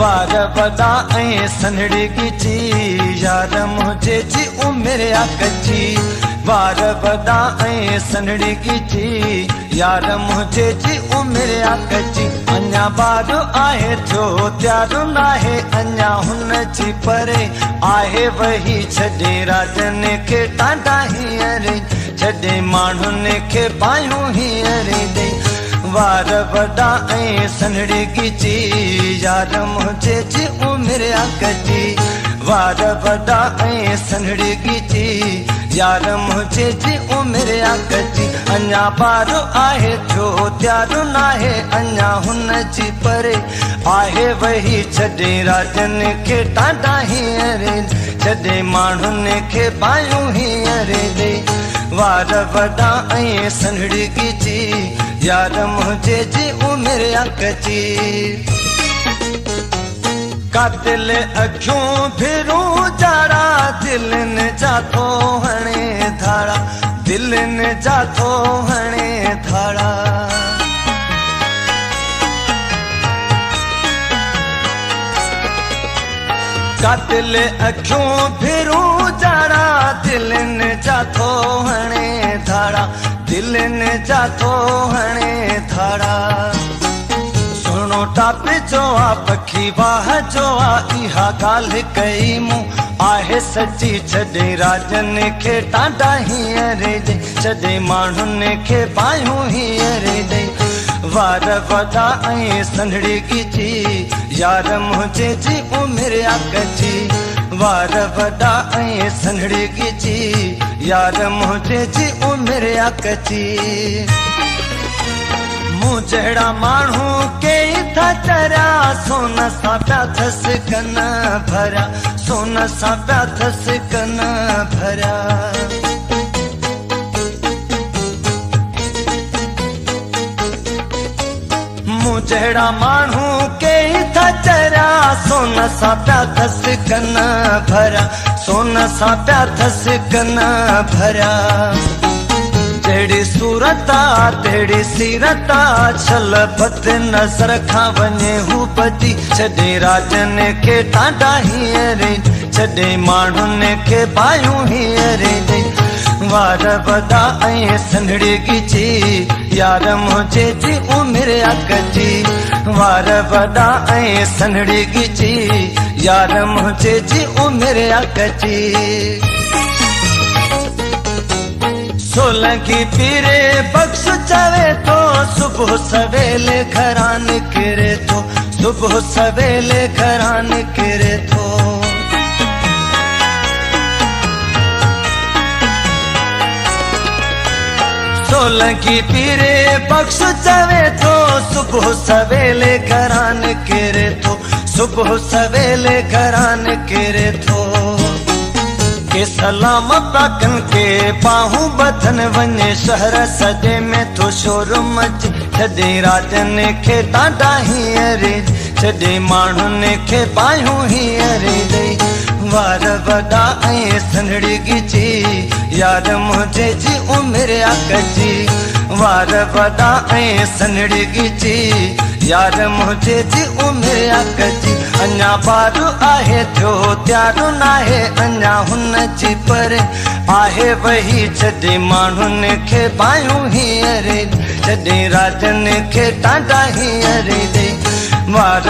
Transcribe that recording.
वार वॾा ऐं सन्हड़ी गिची यार मुझे जी उमिरि आ कची वार वॾा ऐं सन्हड़ी गिची यार मुझे जी उमिरि आ कची अञा ॿार आहे थियो त्यार नाहे अञा हुन जी परे आहे वही छॾे राजन खे टांडा हींअर छॾे माण्हुनि खे पायूं हींअर ॾे वार वॾा ऐं सन्हड़ी गिची यार मुझे जी उमिरि आ कची वार वॾा ऐं सन्हड़ी गिची यार मुझे जी उमिरि आ कची अञा ॿार आहे थियो त्यार नाहे अञा हुन जी परे आहे वही छॾे राजन खे टांडा हींअर छॾे माण्हुनि खे पायूं हींअर ॾे वार वॾा ऐं सन्हड़ी गिची यार मुझे जी उमिरि आ कची का दिल अखियूं फिरूं जाड़ा दिलनि जा थो हणे धाड़ा दिलनि जा थो हणे धाड़ा का दिल अखियूं फिरूं जाड़ा दिलनि जा थो हणे धाड़ा दिलनि जा थो हणे धाड़ा सुहिणो टाप जो आ पखी वाह जो आ इहा ॻाल्हि कई मूं आहे सची छॾे राजन खे टांडा हींअर ॾे छॾे माण्हुनि खे पायूं हींअर ॾे वार वॾा ऐं सन्हड़ी गिची यार मुझे जी उमिरि आ कची वार वॾा ऐं सन्हड़ी गिची यार मुझे जी उमिरि आ कची मूं जहिड़ा माण्हू कई था चरिया सोन सां पिया अथसि कन भरिया सोन सां पिया अथसि कन भरिया मूं जहिड़ा माण्हू कई था चरिया सोन सां पिया अथसि कन भरिया सोन सां पिया अथसि कन भरिया जहिड़ी सूरत आ तहिड़ी सीरत आ छल बद नज़र खां वञे हू बदी छॾे राजन खे टांडा हींअर छॾे माण्हुनि खे पायूं हींअर ॾे वार वॾा ऐं सन्हड़ी गिची यार मुझे जी उमिरि आ कची वार वॾा ऐं सन्हड़ी गिची यार मुझे जी उमिरि आ कची सोलंकी पीरे बख्श चवे तो सुबह सवेले घरां निकिरे तो सुबह सवेले घरां निकिरे तो सोलंकी पीरे बख्श चवे तो सुबह सवेले घरां निकिरे तो सुबह सवेले घरां निकिरे तो के सलाम पाकन के बाहूं बधन वञे शहर सॼे में तो शोर मच छॾे राजन खे टांडा हींअर छॾे माण्हुनि खे पायूं हींअर ॾे वार वॾा ऐं सन्हड़ी गिची यार मुझे जी उमिरि आ कची वार वॾा ऐं सन्हड़ी गिची यार मुझे जी उमिरि आ कची अञा ॿार आहे थियो त्यार नाहे अञा हुन जी परे आहे वही छॾे माण्हुनि खे पायूं हींअर छॾे राजन खे टांडा हींअर ॾे वार